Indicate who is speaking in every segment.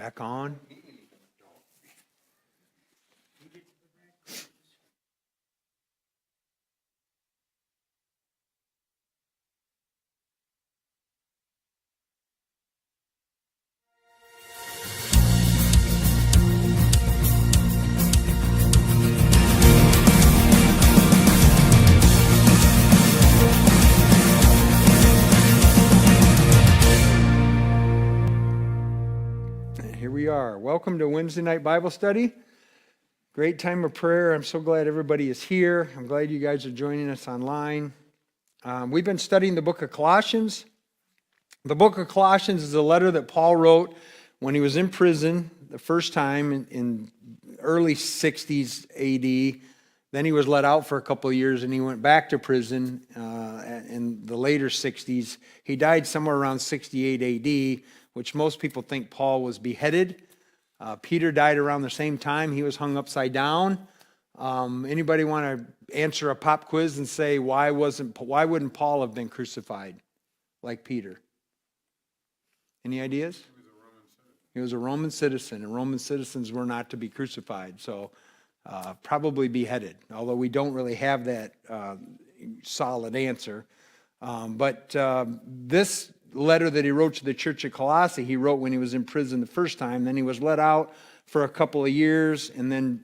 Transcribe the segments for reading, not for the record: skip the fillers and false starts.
Speaker 1: Back on. Here we are. Welcome to Wednesday night Bible study. Great time of prayer. I'm so glad everybody is here. I'm glad you guys are joining us online. We've been studying the Book of Colossians. The Book of Colossians is a letter that Paul wrote when he was in prison the first time in early 60s AD. Then he was let out for a couple of years and he went back to prison in the later 60s. He died somewhere around 68 AD, which most people think Paul was beheaded. Peter died around the same time. He was hung upside down. Anybody want to answer a pop quiz and say why wouldn't Paul have been crucified like Peter? Any ideas? He was a Roman citizen, and Roman citizens were not to be crucified, so probably beheaded, although we don't really have that solid answer. But this letter that he wrote to the church of Colossae, he wrote when he was in prison the first time. Then he was let out for a couple of years and then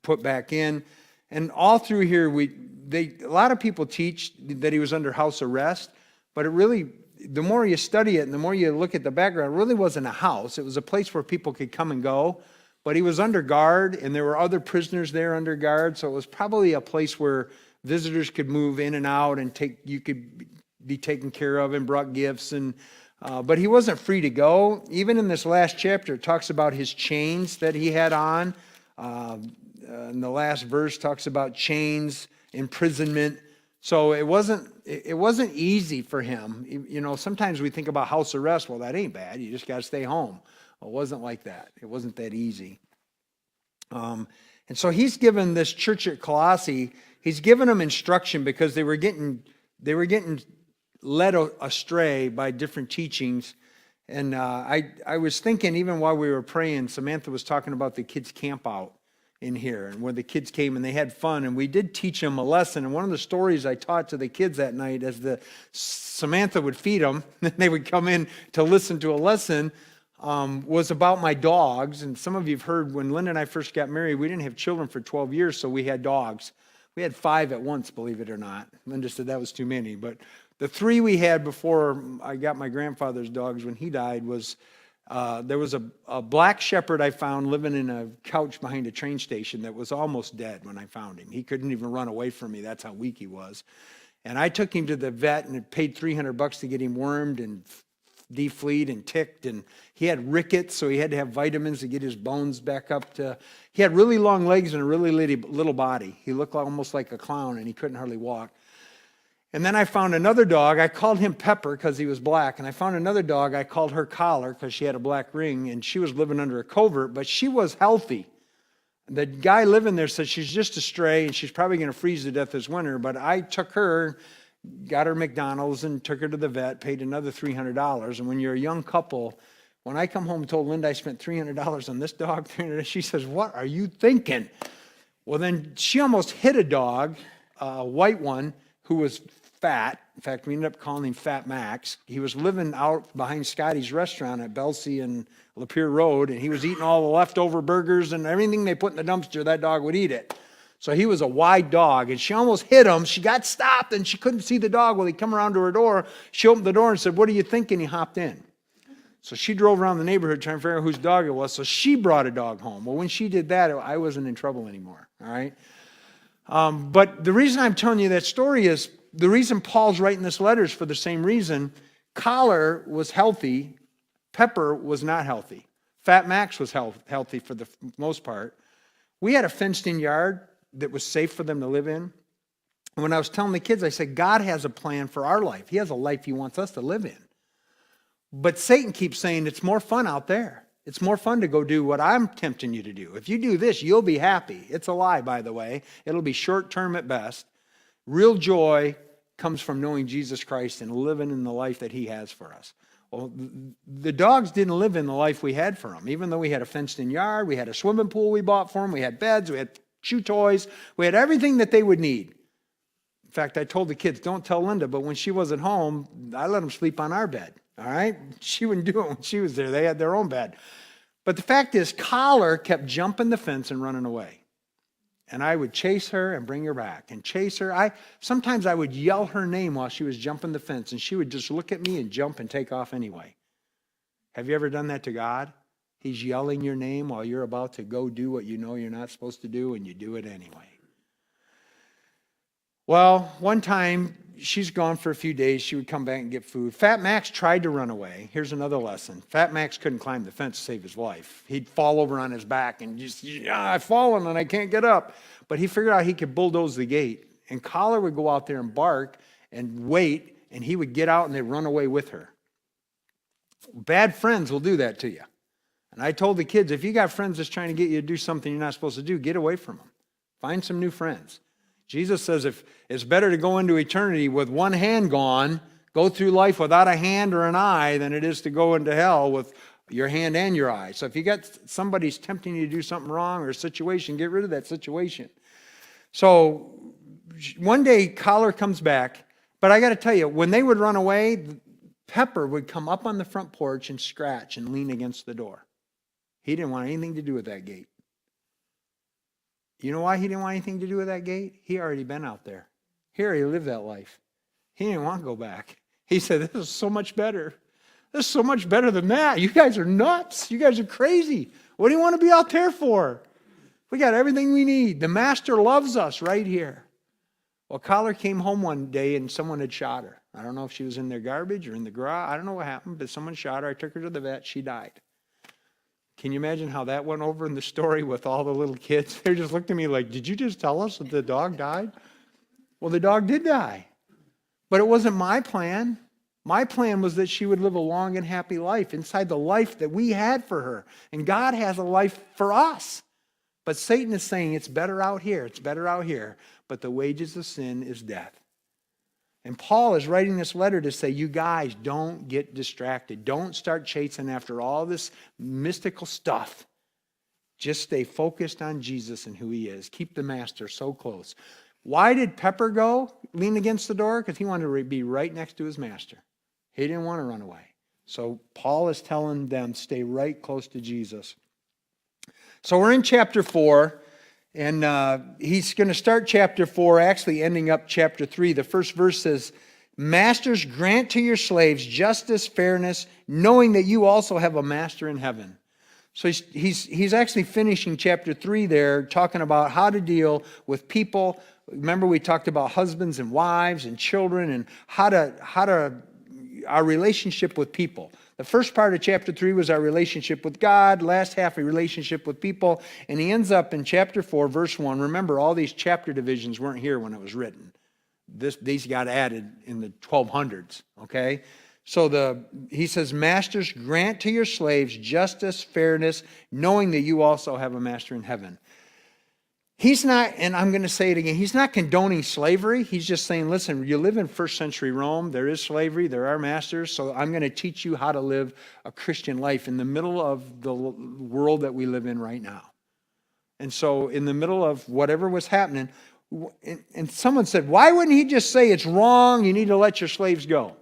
Speaker 1: put back in. And all through here, a lot of people teach that he was under house arrest, but it really, the more you study it and the more you look at the background, it really wasn't a house. It was a place where people could come and go. But he was under guard, and there were other prisoners there under guard, so it was probably a place where visitors could move in and out, and you could be taken care of and brought gifts. But he wasn't free to go. Even in this last chapter, it talks about his chains that he had on. And the last verse talks about chains, imprisonment. So it wasn't easy for him. You know, sometimes we think about house arrest. Well, that ain't bad. You just got to stay home. Well, it wasn't like that. It wasn't that easy. And so he's given this church at Colossae, he's given them instruction because they were getting led astray by different teachings. And I was thinking, even while we were praying, Samantha was talking about the kids' camp out in here, and where the kids came and they had fun, and we did teach them a lesson. And one of the stories I taught to the kids that night, as Samantha would feed them, and they would come in to listen to a lesson, was about my dogs. And some of you have heard, when Linda and I first got married, we didn't have children for 12 years, so we had dogs. We had 5 at once, believe it or not. Linda said that was too many, but the 3 we had before I got my grandfather's dogs when he died was, there was a black shepherd I found living in a couch behind a train station that was almost dead when I found him. He couldn't even run away from me. That's how weak he was. And I took him to the vet and paid $300 to get him wormed and defleed and ticked. And he had rickets, so he had to have vitamins to get his bones back up to... He had really long legs and a really little body. He looked almost like a clown, and he couldn't hardly walk. And then I found another dog. I called him Pepper because he was black. And I found another dog. I called her Collar because she had a black ring, and she was living under a covert, but she was healthy. The guy living there said she's just a stray, and she's probably going to freeze to death this winter. But I took her, got her McDonald's, and took her to the vet, paid another $300. And when you're a young couple, when I come home and told Linda I spent $300 on this dog, she says, "What are you thinking?" Well, then she almost hit a dog, a white one, who was fat. In fact, we ended up calling him Fat Max. He was living out behind Scotty's restaurant at Belsey and Lapeer Road, and he was eating all the leftover burgers and everything they put in the dumpster. That dog would eat it. So he was a wide dog, and she almost hit him. She got stopped, and she couldn't see the dog. Well, he come around to her door. She opened the door and said, "What do you think?" And he hopped in. So she drove around the neighborhood trying to figure out whose dog it was. So she brought a dog home. Well, when she did that, I wasn't in trouble anymore. All right. But the reason I'm telling you that story is, the reason Paul's writing this letter is for the same reason. Collar was healthy. Pepper was not healthy. Fat Max was healthy for the most part. We had a fenced-in yard that was safe for them to live in. And when I was telling the kids, I said, God has a plan for our life. He has a life he wants us to live in. But Satan keeps saying it's more fun out there. It's more fun to go do what I'm tempting you to do. If you do this, you'll be happy. It's a lie, by the way. It'll be short-term at best. Real joy comes from knowing Jesus Christ and living in the life that he has for us. Well, the dogs didn't live in the life we had for them. Even though we had a fenced-in yard, we had a swimming pool we bought for them, we had beds, we had chew toys, we had everything that they would need. In fact, I told the kids, don't tell Linda, but when she wasn't home, I let them sleep on our bed, all right? She wouldn't do it when she was there. They had their own bed. But the fact is, Collar kept jumping the fence and running away. And I would chase her and bring her back and chase her. Sometimes I would yell her name while she was jumping the fence, and she would just look at me and jump and take off anyway. Have you ever done that to God? He's yelling your name while you're about to go do what you know you're not supposed to do, and you do it anyway. Well, one time, she's gone for a few days. She would come back and get food. Fat Max tried to run away. Here's another lesson. Fat Max couldn't climb the fence to save his life. He'd fall over on his back and just, I've fallen and I can't get up. But he figured out he could bulldoze the gate. And Collar would go out there and bark and wait, and he would get out and they'd run away with her. Bad friends will do that to you. And I told the kids, if you got friends that's trying to get you to do something you're not supposed to do, get away from them. Find some new friends. Jesus says if it's better to go into eternity with one hand gone, go through life without a hand or an eye, than it is to go into hell with your hand and your eye. So if you got somebody's tempting you to do something wrong or a situation, get rid of that situation. So one day Collar comes back, but I got to tell you, when they would run away, Pepper would come up on the front porch and scratch and lean against the door. He didn't want anything to do with that gate. You know why he didn't want anything to do with that gate? He already been out there. He already lived that life. He didn't want to go back. He said, this is so much better. This is so much better than that. You guys are nuts. You guys are crazy. What do you want to be out there for? We got everything we need. The master loves us right here. Well, Collar came home one day and someone had shot her. I don't know if she was in their garbage or in the garage. I don't know what happened, but someone shot her. I took her to the vet. She died. Can you imagine how that went over in the story with all the little kids? They just looked at me like, did you just tell us that the dog died? Well, the dog did die. But it wasn't my plan. My plan was that she would live a long and happy life inside the life that we had for her. And God has a life for us. But Satan is saying it's better out here. It's better out here. But the wages of sin is death. And Paul is writing this letter to say, you guys, don't get distracted. Don't start chasing after all this mystical stuff. Just stay focused on Jesus and who he is. Keep the master so close. Why did Pepper go lean against the door? Because he wanted to be right next to his master. He didn't want to run away. So Paul is telling them, stay right close to Jesus. So we're in chapter 4. And he's going to start chapter 4, actually ending up chapter 3. The first verse says, Masters, grant to your slaves justice, fairness, knowing that you also have a master in heaven. So he's actually finishing chapter 3 there, talking about how to deal with people. Remember, we talked about husbands and wives and children and how to our relationship with people. The first part of chapter 3 was our relationship with God, last half a relationship with people, and he ends up in chapter 4, verse 1. Remember, all these chapter divisions weren't here when it was written. These got added in the 1200s, okay? So he says, Masters, grant to your slaves justice, fairness, knowing that you also have a master in heaven. He's not, and I'm going to say it again, he's not condoning slavery. He's just saying, listen, you live in first century Rome. There is slavery. There are masters. So I'm going to teach you how to live a Christian life in the middle of the world that we live in right now. And so in the middle of whatever was happening, and someone said, why wouldn't he just say it's wrong, you need to let your slaves go?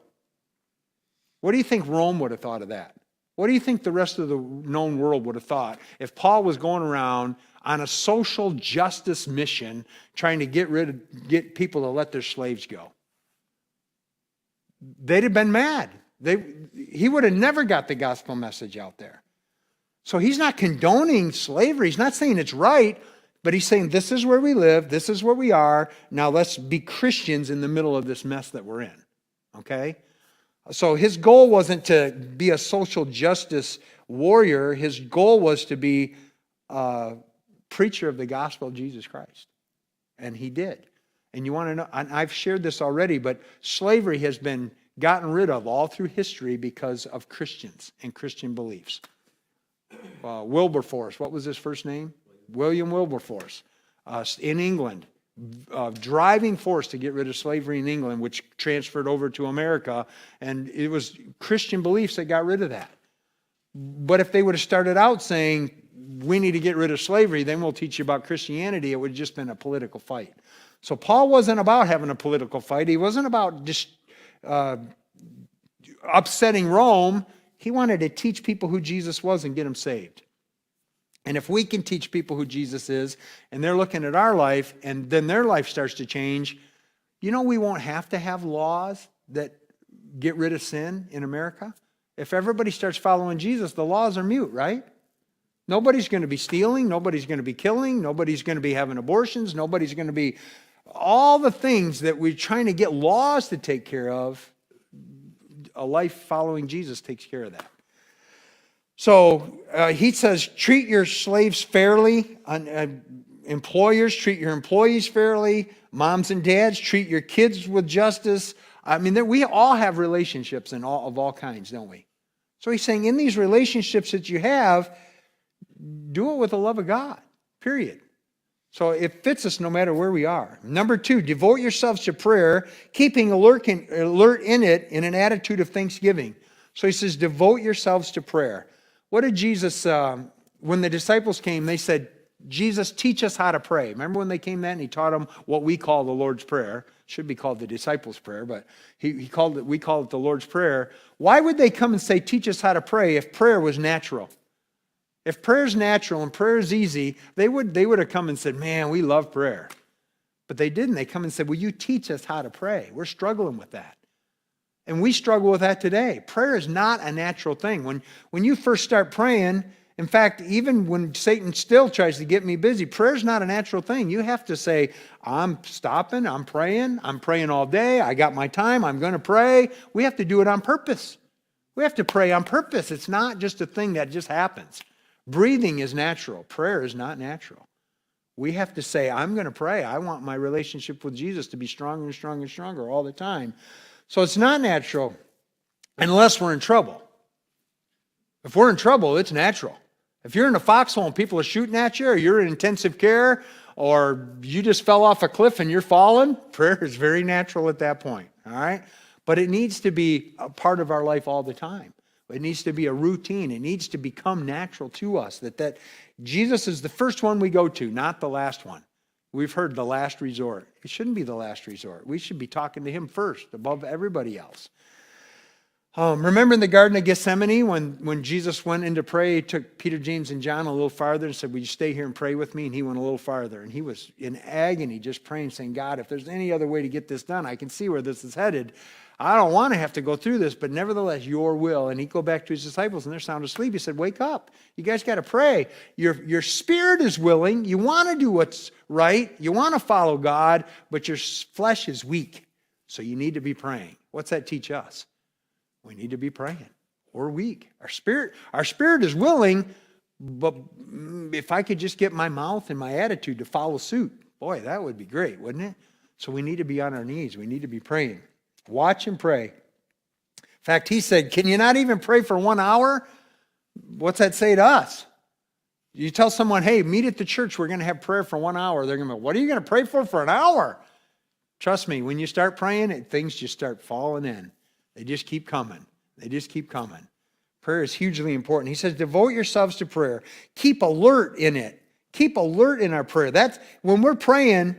Speaker 1: What do you think Rome would have thought of that? What do you think the rest of the known world would have thought if Paul was going around on a social justice mission trying to get people to let their slaves go? They'd have been mad. He would have never got the gospel message out there. So he's not condoning slavery. He's not saying it's right, but he's saying this is where we live, this is where we are. Now let's be Christians in the middle of this mess that we're in. Okay? So his goal wasn't to be a social justice warrior. His goal was to be a preacher of the gospel of Jesus Christ. And he did. And you want to know, and I've shared this already, but slavery has been gotten rid of all through history because of Christians and Christian beliefs. Wilberforce, what was his first name? William Wilberforce. In England, driving force to get rid of slavery in England, which transferred over to America. And it was Christian beliefs that got rid of that. But if they would have started out saying, we need to get rid of slavery, then we'll teach you about Christianity, it would have just been a political fight. So Paul wasn't about having a political fight. He wasn't about just upsetting Rome. He wanted to teach people who Jesus was and get them saved. And if we can teach people who Jesus is, and they're looking at our life, and then their life starts to change, we won't have to have laws that get rid of sin in America. If everybody starts following Jesus, the laws are mute, right? Nobody's going to be stealing. Nobody's going to be killing. Nobody's going to be having abortions. Nobody's going to be all the things that we're trying to get laws to take care of. A life following Jesus takes care of that. So he says, treat your slaves fairly. Employers, treat your employees fairly. Moms and dads, treat your kids with justice. I mean, we all have relationships of all kinds, don't we? So he's saying in these relationships that you have, do it with the love of God, period. So it fits us no matter where we are. Number 2, devote yourselves to prayer, keeping alert in it in an attitude of thanksgiving. So he says, devote yourselves to prayer. What did Jesus, when the disciples came, they said, Jesus, teach us how to pray. Remember when they came that and he taught them what we call the Lord's Prayer. Should be called the disciples' prayer, but we call it the Lord's Prayer. Why would they come and say, teach us how to pray if prayer was natural? If prayer is natural and prayer is easy, they would have come and said, man, we love prayer. But they didn't. They come and said, will you teach us how to pray? We're struggling with that. And we struggle with that today. Prayer is not a natural thing. When you first start praying, in fact, even when Satan still tries to get me busy, prayer is not a natural thing. You have to say, I'm stopping, I'm praying all day, I got my time, I'm going to pray. We have to do it on purpose. We have to pray on purpose. It's not just a thing that just happens. Breathing is natural. Prayer is not natural. We have to say, I'm going to pray. I want my relationship with Jesus to be stronger and stronger and stronger all the time. So it's not natural unless we're in trouble. If we're in trouble, it's natural. If you're in a foxhole and people are shooting at you, or you're in intensive care, or you just fell off a cliff and you're falling, prayer is very natural at that point, all right? But it needs to be a part of our life all the time. It needs to be a routine. It needs to become natural to us, that Jesus is the first one we go to, not the last one. We've heard the last resort. It shouldn't be the last resort. We should be talking to him first, above everybody else. Remember in the Garden of Gethsemane when Jesus went in to pray, he took Peter, James, and John a little farther and said, will you stay here and pray with me? And he went a little farther. And he was in agony just praying, saying, God, if there's any other way to get this done, I can see where this is headed. I don't want to have to go through this, but nevertheless, your will. And he'd go back to his disciples and they're sound asleep. He said, wake up. You guys got to pray. Your spirit is willing. You want to do what's right. You want to follow God, but your flesh is weak. So you need to be praying. What's that teach us? We need to be praying. We're weak. Our spirit is willing, but if I could just get my mouth and my attitude to follow suit, boy, that would be great, wouldn't it? So we need to be on our knees. We need to be praying. Watch and pray. In fact, he said, can you not even pray for 1 hour? What's that say to us? You tell someone, hey, meet at the church. We're going to have prayer for 1 hour. They're going to go, what are you going to pray for an hour? Trust me, when you start praying, things just start falling in. They just keep coming. They just keep coming. Prayer is hugely important. He says, devote yourselves to prayer. Keep alert in it. Keep alert in our prayer. That's when we're praying.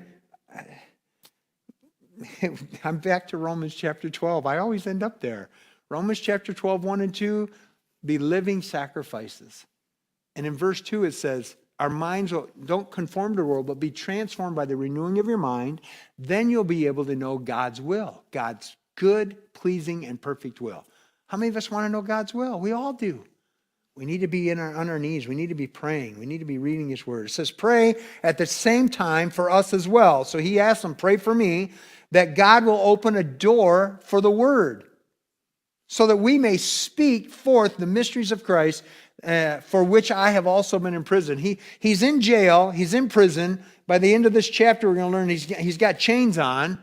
Speaker 1: I'm back to Romans chapter 12. I always end up there. Romans chapter 12, 1 and 2, be living sacrifices. And in verse 2 it says, our minds don't conform to the world, but be transformed by the renewing of your mind. Then you'll be able to know God's will, God's good, pleasing, and perfect will. How many of us want to know God's will? We all do. We need to be on our knees. We need to be praying. We need to be reading his word. It says, pray at the same time for us as well. So he asked them, pray for me, that God will open a door for the word, so that we may speak forth the mysteries of Christ, for which I have also been in prison. He's in jail. He's in prison. By the end of this chapter, we're going to learn he's got chains on.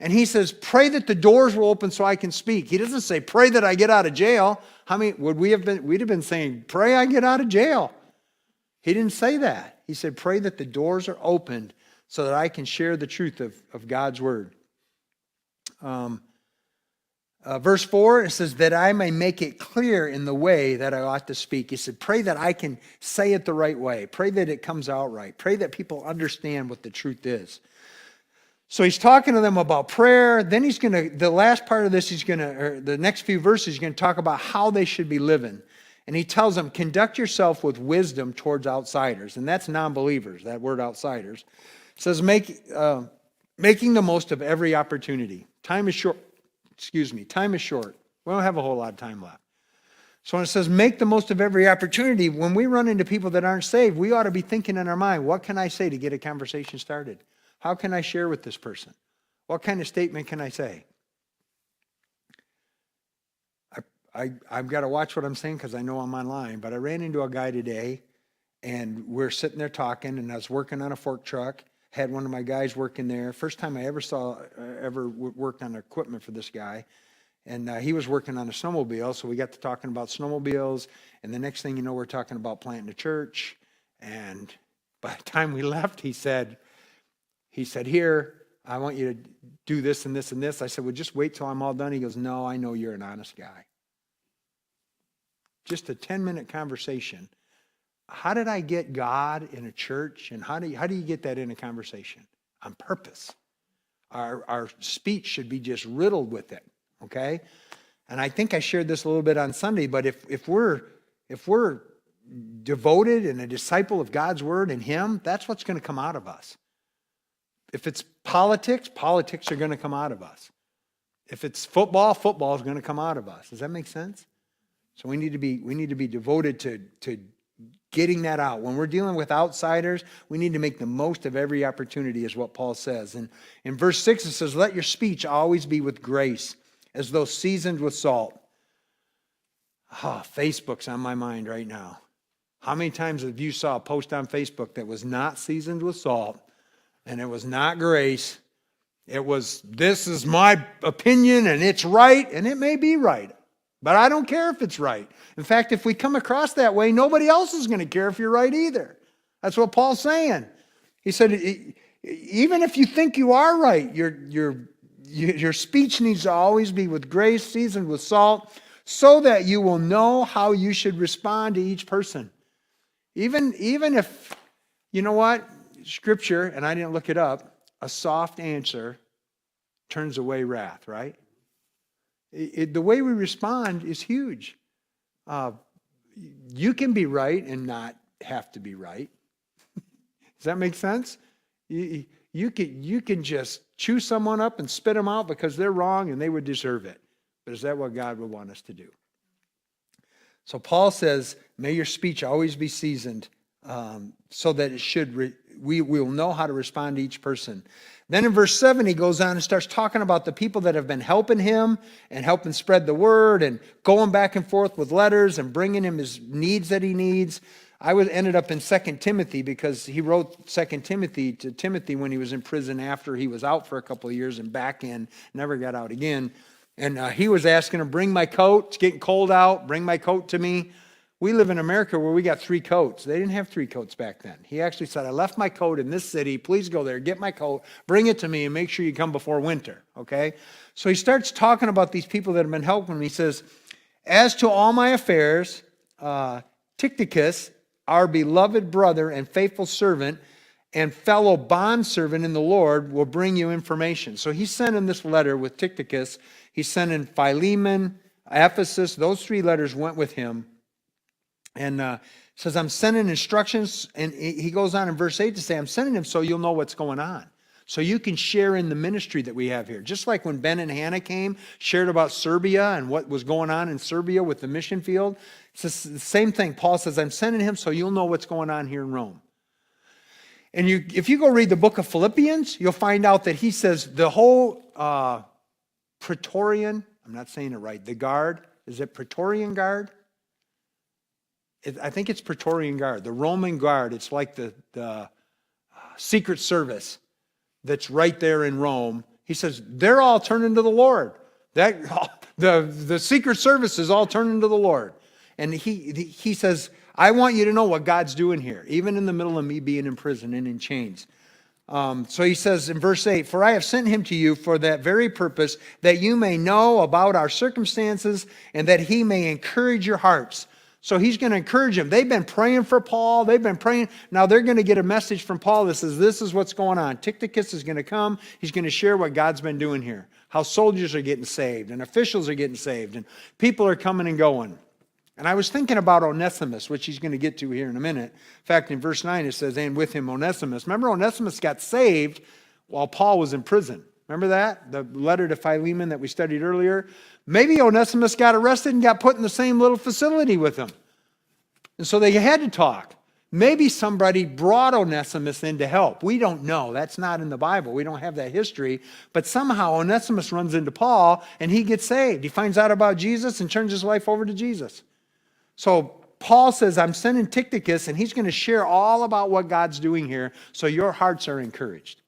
Speaker 1: And he says, pray that the doors will open so I can speak. He doesn't say, pray that I get out of jail. How many would we have been? We'd have been saying, pray I get out of jail. He didn't say that. He said, pray that the doors are opened so that I can share the truth of God's word. Verse 4, it says, that I may make it clear in the way that I ought to speak. He said, pray that I can say it the right way. Pray that it comes out right. Pray that people understand what the truth is. So he's talking to them about prayer. Then the last part of this, the next few verses, he's going to talk about how they should be living. And he tells them, conduct yourself with wisdom towards outsiders. And that's non-believers, that word outsiders. It says, making the most of every opportunity. Time is short. Time is short. We don't have a whole lot of time left. So when it says make the most of every opportunity, when we run into people that aren't saved, we ought to be thinking in our mind, what can I say to get a conversation started? How can I share with this person? What kind of statement can I say? I've got to watch what I'm saying because I know I'm online, but I ran into a guy today, and we're sitting there talking, and I was working on a fork truck, had one of my guys working there. First time I ever worked on equipment for this guy. And he was working on a snowmobile, so we got to talking about snowmobiles, and the next thing you know, we're talking about planting a church. And by the time we left, he said, here, I want you to do this and this and this. I said, well, just wait till I'm all done. He goes, no, I know you're an honest guy. Just a 10-minute conversation. How did I get God in a church, and how do you get that in a conversation? On purpose. Our speech should be just riddled with it, okay? And I think I shared this a little bit on Sunday, but if we're devoted and a disciple of God's word and Him, that's what's going to come out of us. If it's politics are going to come out of us. If it's football is going to come out of us. Does that make sense? So we need to be devoted to getting that out. When we're dealing with outsiders, we need to make the most of every opportunity, is what Paul says. And in verse 6, it says, let your speech always be with grace, as though seasoned with salt. Facebook's on my mind right now. How many times have you saw a post on Facebook that was not seasoned with salt, and it was not grace? It was, this is my opinion, and it's right, and it may be right. But I don't care if it's right. In fact, if we come across that way, nobody else is going to care if you're right either. That's what Paul's saying. He said, even if you think you are right, your speech needs to always be with grace, seasoned with salt, so that you will know how you should respond to each person. Even if, you know what? Scripture, and I didn't look it up, a soft answer turns away wrath, right? The way we respond is huge. You can be right and not have to be right. Does that make sense? You can just chew someone up and spit them out because they're wrong and they would deserve it. But is that what God would want us to do? So Paul says, may your speech always be seasoned, so that we will know how to respond to each person. Then in verse 7, he goes on and starts talking about the people that have been helping him and helping spread the word and going back and forth with letters and bringing him his needs that he needs. I ended up in 2 Timothy because he wrote 2 Timothy to Timothy when he was in prison after he was out for a couple of years and back in, never got out again. And he was asking him, bring my coat. It's getting cold out. Bring my coat to me. We live in America where we got 3 coats. They didn't have 3 coats back then. He actually said, I left my coat in this city. Please go there, get my coat, bring it to me, and make sure you come before winter, okay? So he starts talking about these people that have been helping him. He says, as to all my affairs, Tychicus, our beloved brother and faithful servant and fellow bondservant in the Lord, will bring you information. So he's sending this letter with Tychicus. He's sending Philemon, Ephesus. Those 3 letters went with him. And says, I'm sending instructions. And he goes on in verse 8 to say, I'm sending him so you'll know what's going on. So you can share in the ministry that we have here. Just like when Ben and Hannah came, shared about Serbia and what was going on in Serbia with the mission field. It's the same thing. Paul says, I'm sending him so you'll know what's going on here in Rome. And if you go read the book of Philippians, you'll find out that he says the whole Praetorian, I'm not saying it right, the guard, is it Praetorian guard? I think it's Praetorian Guard, the Roman Guard. It's like the Secret Service that's right there in Rome. He says, they're all turning to the Lord. The Secret Service is all turning to the Lord. And he says, I want you to know what God's doing here, even in the middle of me being in prison and in chains. So he says in verse 8, "For I have sent him to you for that very purpose, that you may know about our circumstances and that he may encourage your hearts." So he's going to encourage them. They've been praying for Paul. They've been praying. Now they're going to get a message from Paul that says, this is what's going on. Tychicus is going to come. He's going to share what God's been doing here. How soldiers are getting saved and officials are getting saved and people are coming and going. And I was thinking about Onesimus, which he's going to get to here in a minute. In fact, in verse 9 it says, "And with him Onesimus." Remember, Onesimus got saved while Paul was in prison. Remember that? The letter to Philemon that we studied earlier. Maybe Onesimus got arrested and got put in the same little facility with him. And so they had to talk. Maybe somebody brought Onesimus in to help. We don't know. That's not in the Bible. We don't have that history. But somehow Onesimus runs into Paul and he gets saved. He finds out about Jesus and turns his life over to Jesus. So Paul says, I'm sending Tychicus, and he's going to share all about what God's doing here so your hearts are encouraged.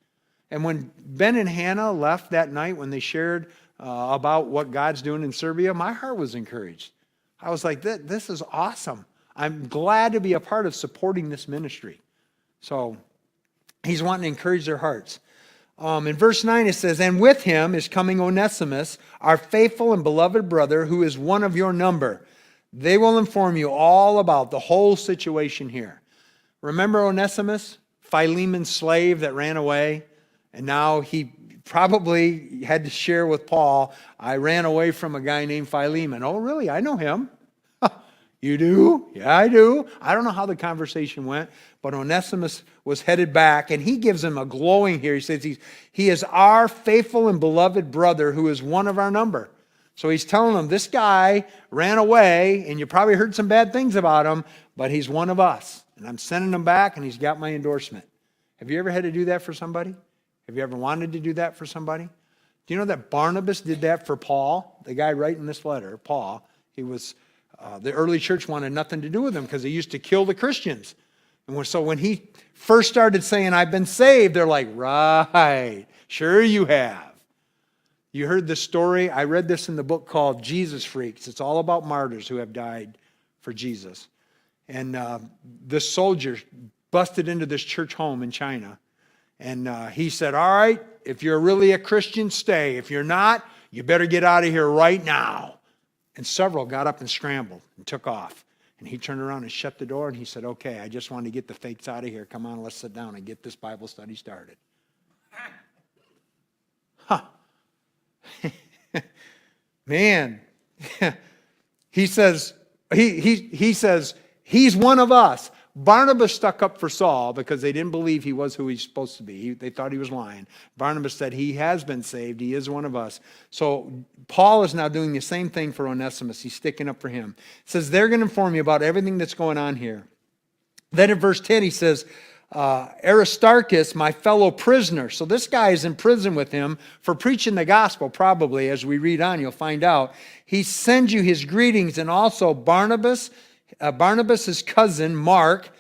Speaker 1: And when Ben and Hannah left that night, when they shared about what God's doing in Serbia, my heart was encouraged. I was like, this is awesome. I'm glad to be a part of supporting this ministry. So he's wanting to encourage their hearts. In verse 9 it says, "And with him is coming Onesimus, our faithful and beloved brother, who is one of your number. They will inform you all about the whole situation here." Remember Onesimus, Philemon's slave that ran away? And now he probably had to share with Paul, "I ran away from a guy named Philemon." "Oh, really? I know him." "You do?" "Yeah, I do." I don't know how the conversation went, but Onesimus was headed back, and he gives him a glowing here. He says he is our faithful and beloved brother who is one of our number. So he's telling them, this guy ran away, and you probably heard some bad things about him, but he's one of us. And I'm sending him back, and he's got my endorsement. Have you ever had to do that for somebody? Have you ever wanted to do that for somebody? Do you know that Barnabas did that for Paul? The guy writing this letter, Paul, he was, the early church wanted nothing to do with him because he used to kill the Christians. And so when he first started saying, "I've been saved," they're like, "Right, sure you have." You heard this story. I read this in the book called Jesus Freaks. It's all about martyrs who have died for Jesus. And this soldier busted into this church home in China. And he said, "All right, if you're really a Christian, stay. If you're not, you better get out of here right now." And several got up and scrambled and took off. And he turned around and shut the door and he said, "Okay, I just want to get the fakes out of here. Come on, let's sit down and get this Bible study started." Huh. Man, he says he's one of us. Barnabas stuck up for Saul because they didn't believe he was who he's supposed to be. They thought he was lying. Barnabas said he has been saved. He is one of us. So Paul is now doing the same thing for Onesimus. He's sticking up for him. It says they're going to inform you about everything that's going on here. Then in verse 10 he says, "Aristarchus, my fellow prisoner." So this guy is in prison with him for preaching the gospel, probably. As we read on, you'll find out. "He sends you his greetings, and also Barnabas, Barnabas' cousin, Mark."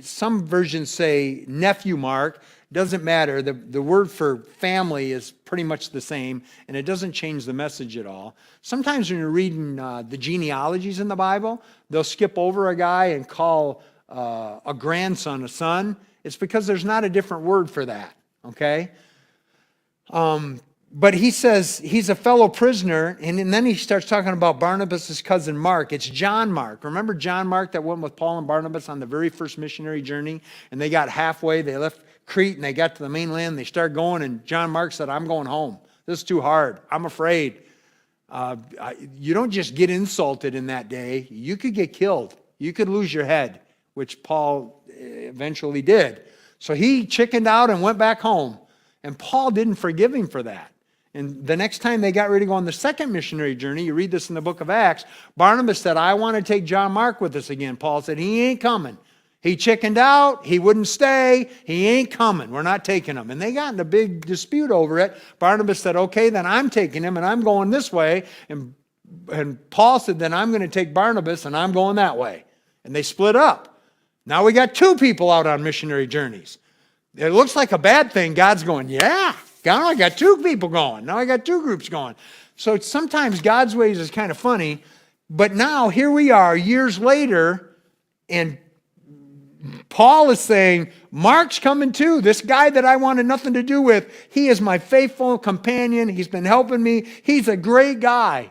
Speaker 1: Some versions say nephew Mark. Doesn't matter. The word for family is pretty much the same, and it doesn't change the message at all. Sometimes when you're reading the genealogies in the Bible, they'll skip over a guy and call a grandson a son. It's because there's not a different word for that, okay? But he says he's a fellow prisoner, and then he starts talking about Barnabas' cousin Mark. It's John Mark. Remember John Mark that went with Paul and Barnabas on the very first missionary journey? And they got halfway, they left Crete, and they got to the mainland. They started going, and John Mark said, "I'm going home. This is too hard. I'm afraid." You don't just get insulted in that day. You could get killed. You could lose your head, which Paul eventually did. So he chickened out and went back home. And Paul didn't forgive him for that. And the next time they got ready to go on the second missionary journey, you read this in the book of Acts, Barnabas said, "I want to take John Mark with us again." Paul said, "He ain't coming." He chickened out. He wouldn't stay. He ain't coming. We're not taking him. And they got in a big dispute over it. Barnabas said, "Okay, then I'm taking him and I'm going this way." And Paul said, "Then I'm going to take Barnabas and I'm going that way." And they split up. Now we got two people out on missionary journeys. It looks like a bad thing. God's going, "Yeah, now I got two people going. Now I got two groups going." So sometimes God's ways is kind of funny. But now here we are years later, and Paul is saying, Mark's coming too. This guy that I wanted nothing to do with, he is my faithful companion. He's been helping me. He's a great guy.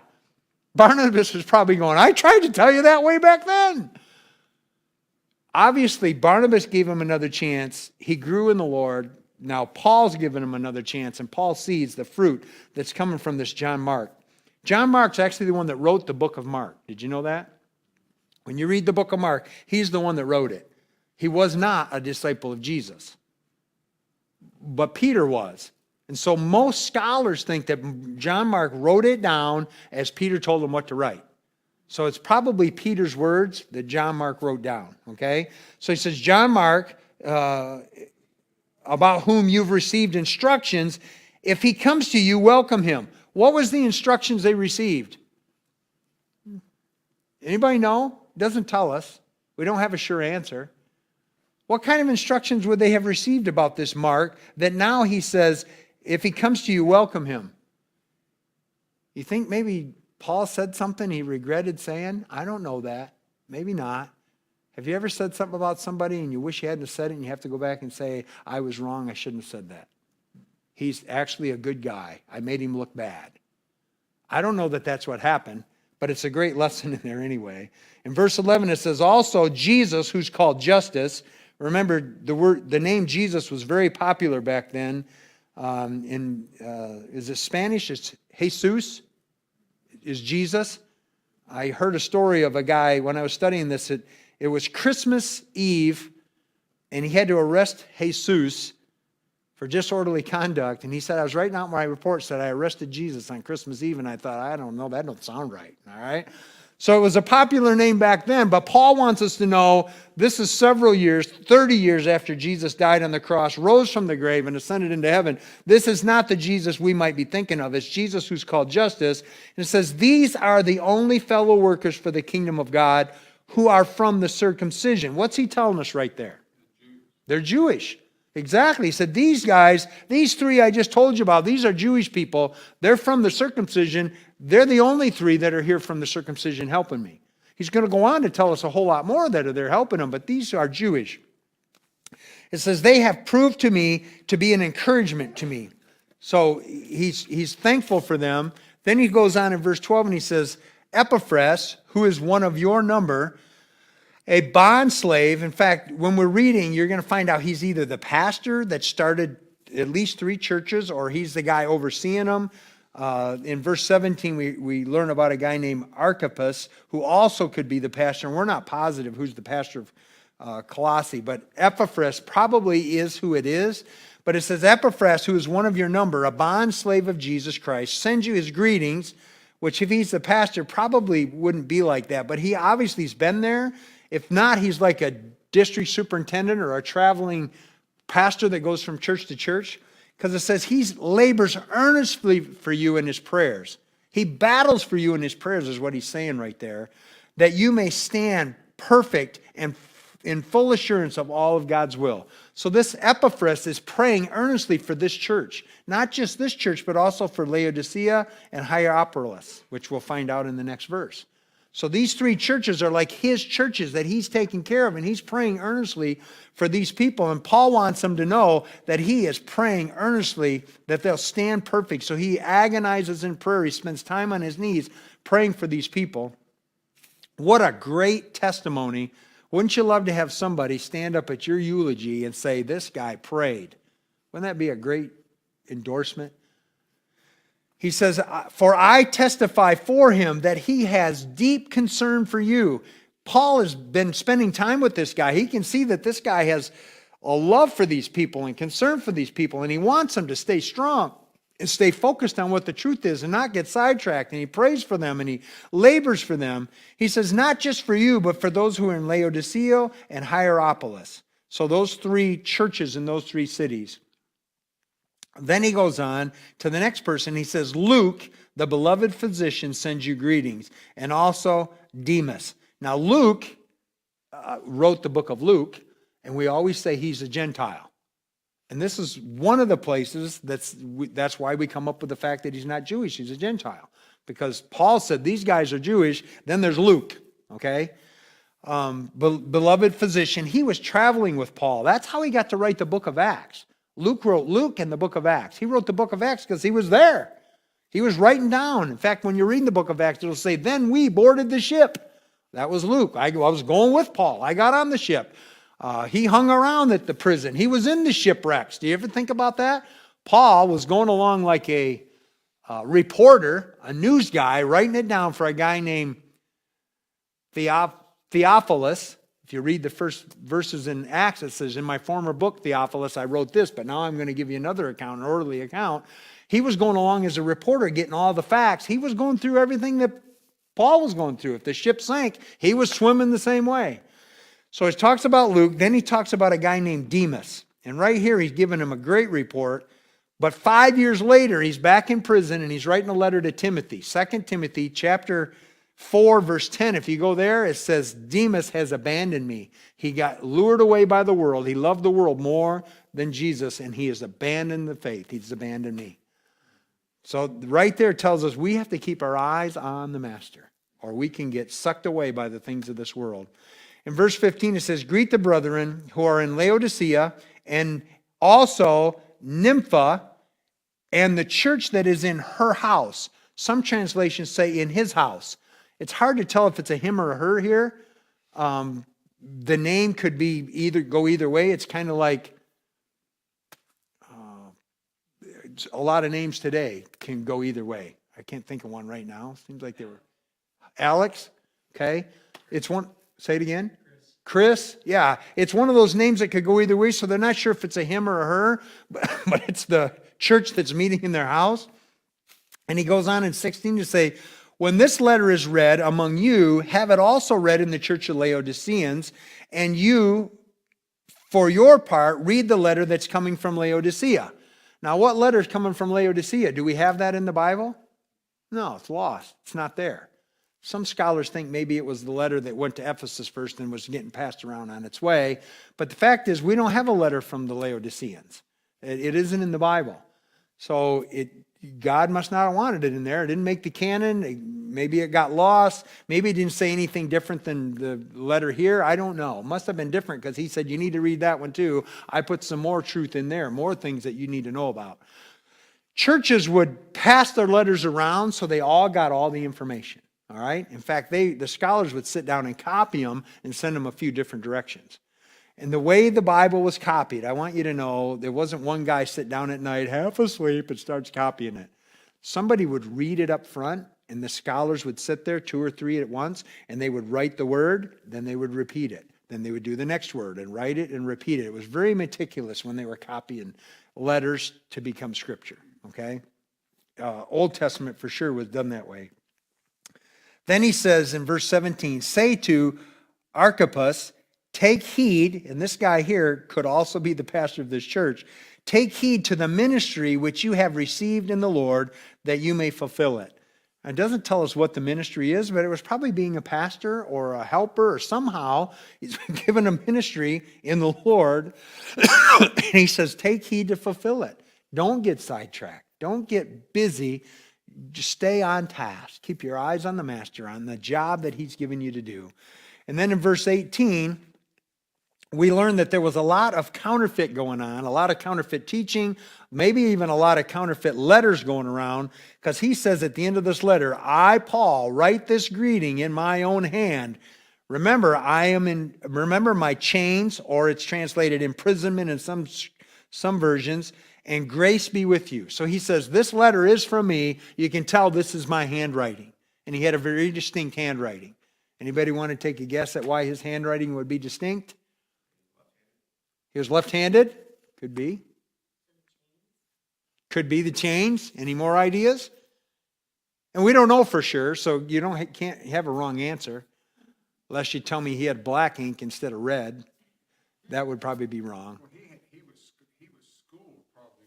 Speaker 1: Barnabas was probably going, I tried to tell you that way back then. Obviously, Barnabas gave him another chance. He grew in the Lord. Now Paul's given him another chance, and Paul sees the fruit that's coming from this John Mark. John Mark's actually the one that wrote the book of Mark. Did you know that? When you read the book of Mark, he's the one that wrote it. He was not a disciple of Jesus, but Peter was. And so most scholars think that John Mark wrote it down as Peter told him what to write. So it's probably Peter's words that John Mark wrote down, okay? So he says, John Mark, about whom you've received instructions, if he comes to you, welcome him. What was the instructions they received? Anybody know? It doesn't tell us. We don't have a sure answer. What kind of instructions would they have received about this Mark that now he says, if he comes to you, welcome him? You think maybe Paul said something he regretted saying? I don't know that. Maybe not. Have you ever said something about somebody and you wish you hadn't said it and you have to go back and say, I was wrong, I shouldn't have said that? He's actually a good guy. I made him look bad. I don't know that that's what happened, but it's a great lesson in there anyway. In verse 11 it says, also Jesus, who's called Justice. Remember, the name Jesus was very popular back then. Is it Spanish? It's Jesus. Is Jesus. I heard a story of a guy when I was studying this. It was Christmas Eve, and he had to arrest Jesus for disorderly conduct. And he said, I was writing out my report, said I arrested Jesus on Christmas Eve, and I thought, I don't know, that don't sound right. All right. So it was a popular name back then, but Paul wants us to know this is several years, 30 years after Jesus died on the cross, rose from the grave, and ascended into heaven. This is not the Jesus we might be thinking of. It's Jesus who's called Justice. And it says, these are the only fellow workers for the kingdom of God who are from the circumcision. What's he telling us right there? They're Jewish. Exactly. He said, these guys, these three I just told you about, these are Jewish people. They're from the circumcision. They're the only three that are here from the circumcision helping me. He's going to go on to tell us a whole lot more that are there helping him, but these are Jewish. It says, they have proved to me to be an encouragement to me. So he's thankful for them. Then he goes on in verse 12 and he says, Epaphras, who is one of your number, a bond slave. In fact, when we're reading, you're going to find out he's either the pastor that started at least 3 churches, or he's the guy overseeing them. In verse 17, we learn about a guy named Archippus, who also could be the pastor. And we're not positive who's the pastor of Colossae, but Epaphras probably is who it is. But it says, Epaphras, who is one of your number, a bond slave of Jesus Christ, sends you his greetings, which if he's the pastor probably wouldn't be like that. But he obviously has been there. If not, he's like a district superintendent or a traveling pastor that goes from church to church. Because it says he labors earnestly for you in his prayers. He battles for you in his prayers is what he's saying right there. That you may stand perfect and in full assurance of all of God's will. So this Epaphras is praying earnestly for this church. Not just this church, but also for Laodicea and Hierapolis, which we'll find out in the next verse. So these 3 churches are like his churches that he's taking care of, and he's praying earnestly for these people. And Paul wants them to know that he is praying earnestly that they'll stand perfect. So he agonizes in prayer. He spends time on his knees praying for these people. What a great testimony. Wouldn't you love to have somebody stand up at your eulogy and say, this guy prayed? Wouldn't that be a great endorsement? He says, for I testify for him that he has deep concern for you. Paul has been spending time with this guy. He can see that this guy has a love for these people and concern for these people, and he wants them to stay strong and stay focused on what the truth is and not get sidetracked. And he prays for them and he labors for them. He says, not just for you, but for those who are in Laodicea and Hierapolis. So those 3 churches in those 3 cities. Then he goes on to the next person. He says, Luke, the beloved physician, sends you greetings, and also Demas. Now, Luke wrote the book of Luke, and we always say he's a Gentile. And this is one of the places that's why we come up with the fact that he's not Jewish, he's a Gentile. Because Paul said these guys are Jewish, then there's Luke, okay? beloved physician, he was traveling with Paul. That's how he got to write the book of Acts. Luke wrote Luke and the book of Acts. He wrote the book of Acts because he was there. He was writing down. In fact, when you read the book of Acts, it'll say, then we boarded the ship. That was Luke. I was going with Paul. I got on the ship. He hung around at the prison. He was in the shipwrecks. Do you ever think about that? Paul was going along like a reporter, a news guy, writing it down for a guy named Theophilus. If you read the first verses in Acts, it says, in my former book, Theophilus, I wrote this, but now I'm going to give you another account, an orderly account. He was going along as a reporter, getting all the facts. He was going through everything that Paul was going through. If the ship sank, he was swimming the same way. So he talks about Luke, then he talks about a guy named Demas. And right here, he's giving him a great report. But 5 years later, he's back in prison and he's writing a letter to Timothy. 2 Timothy chapter 4, verse 10. If you go there, it says, Demas has abandoned me. He got lured away by the world. He loved the world more than Jesus, and he has abandoned the faith. He's abandoned me. So right there tells us we have to keep our eyes on the Master, or we can get sucked away by the things of this world. In verse 15, it says, greet the brethren who are in Laodicea, and also Nympha, and the church that is in her house. Some translations say in his house. It's hard to tell if it's a him or a her here. The name could be go either way. It's kind of like a lot of names today can go either way. I can't think of one right now. Seems like they were. Alex, okay. It's one, say it again. Chris, yeah. It's one of those names that could go either way, so they're not sure if it's a him or a her, but it's the church that's meeting in their house. And he goes on in 16 to say, when this letter is read among you, have it also read in the church of Laodiceans, and you, for your part, read the letter that's coming from Laodicea. Now, what letter is coming from Laodicea? Do we have that in the Bible? No, it's lost. It's not there. Some scholars think maybe it was the letter that went to Ephesus first and was getting passed around on its way. But the fact is, we don't have a letter from the Laodiceans. It isn't in the Bible. So God must not have wanted it in there. It didn't make the canon. Maybe it got lost. Maybe it didn't say anything different than the letter here. I don't know. It must have been different because he said you need to read that one too. I put some more truth in there, more things that you need to know about. Churches would pass their letters around so they all got all the information. All right. In fact, the scholars would sit down and copy them and send them a few different directions. And the way the Bible was copied, I want you to know, there wasn't one guy sit down at night, half asleep, and starts copying it. Somebody would read it up front, and the scholars would sit there, 2 or 3 at once, and they would write the word, then they would repeat it. Then they would do the next word and write it and repeat it. It was very meticulous when they were copying letters to become scripture. Okay? Old Testament for sure was done that way. Then he says in verse 17, say to Archippus, take heed, and this guy here could also be the pastor of this church, take heed to the ministry which you have received in the Lord, that you may fulfill it. It doesn't tell us what the ministry is, but it was probably being a pastor or a helper, or somehow he's been given a ministry in the Lord. And he says, take heed to fulfill it. Don't get sidetracked. Don't get busy. Just stay on task. Keep your eyes on the Master, on the job that he's given you to do. And then in verse 18, we learn that there was a lot of counterfeit going on, a lot of counterfeit teaching, maybe even a lot of counterfeit letters going around, because he says at the end of this letter, I, Paul, write this greeting in my own hand. Remember, remember my chains, or it's translated imprisonment in some versions, and grace be with you. So he says, this letter is from me. You can tell this is my handwriting. And he had a very distinct handwriting. Anybody want to take a guess at why his handwriting would be distinct? He was left-handed? Could be. Could be the chains. Any more ideas? And we don't know for sure, so you can't have a wrong answer. Unless you tell me he had black ink instead of red. That would probably be wrong.
Speaker 2: Well, he was schooled probably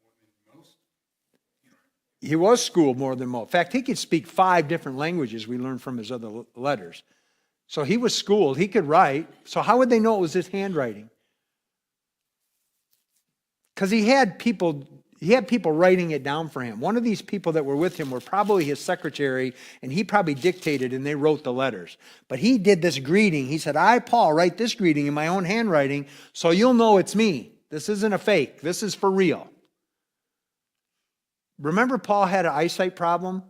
Speaker 2: more than most.
Speaker 1: He was schooled more than most. In fact, he could speak 5 different languages we learned from his other letters. So he was schooled. He could write. So how would they know it was his handwriting? Because he had people, He had people writing it down for him. One of these people that were with him were probably his secretary, and he probably dictated and they wrote the letters. But he did this greeting. He said, I, Paul, write this greeting in my own handwriting so you'll know it's me. This isn't a fake. This is for real. Remember Paul had an eyesight problem?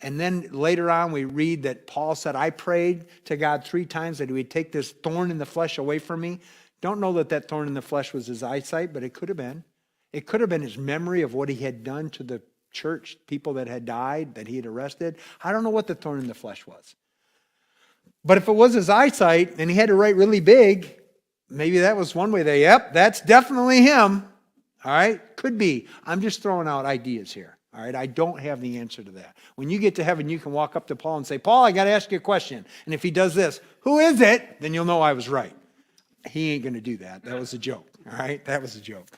Speaker 1: And then later on we read that Paul said, I prayed to God 3 times that he would take this thorn in the flesh away from me. Don't know that that thorn in the flesh was his eyesight, but it could have been. It could have been his memory of what he had done to the church, people that had died, that he had arrested. I don't know what the thorn in the flesh was. But if it was his eyesight and he had to write really big, maybe that was one way that, yep, that's definitely him. All right? Could be. I'm just throwing out ideas here. All right? I don't have the answer to that. When you get to heaven, you can walk up to Paul and say, Paul, I got to ask you a question. And if he does this, who is it? Then you'll know I was right. He ain't going to do that. That was a joke. All right? That was a joke.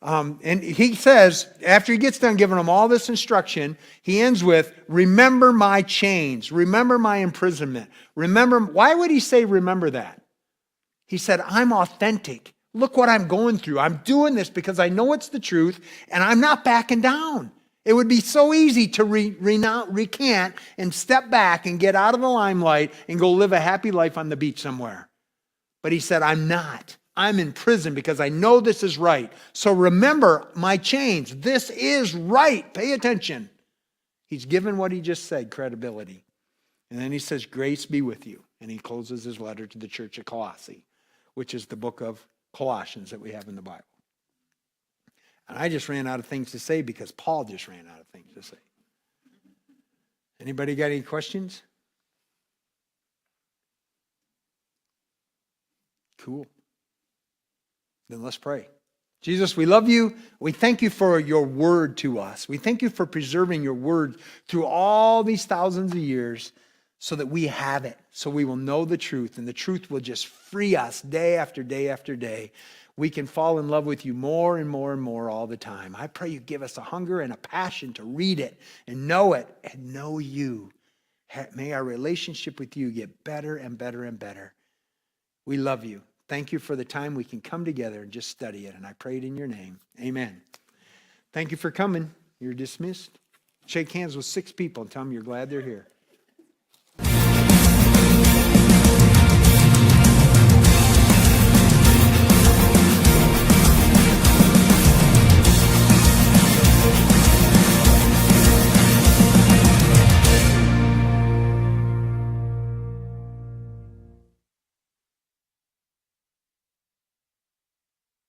Speaker 1: And he says, after he gets done giving them all this instruction, he ends with, remember my chains. Remember my imprisonment. Remember, why would he say remember that? He said, I'm authentic. Look what I'm going through. I'm doing this because I know it's the truth and I'm not backing down. It would be so easy to recant and step back and get out of the limelight and go live a happy life on the beach somewhere. But he said, I'm not. I'm in prison because I know this is right. So remember my chains. This is right. Pay attention. He's given what he just said credibility. And then he says, grace be with you. And he closes his letter to the church of Colossae, which is the book of Colossians that we have in the Bible. And I just ran out of things to say because Paul just ran out of things to say. Anybody got any questions? Cool. Then let's pray. Jesus, we love you. We thank you for your word to us. We thank you for preserving your word through all these thousands of years so that we have it, so we will know the truth, and the truth will just free us day after day after day. We can fall in love with you more and more and more all the time. I pray you give us a hunger and a passion to read it and know you. May our relationship with you get better and better and better. We love you. Thank you for the time we can come together and just study it. And I pray it in your name. Amen. Thank you for coming. You're dismissed. Shake hands with 6 people and tell them you're glad they're here.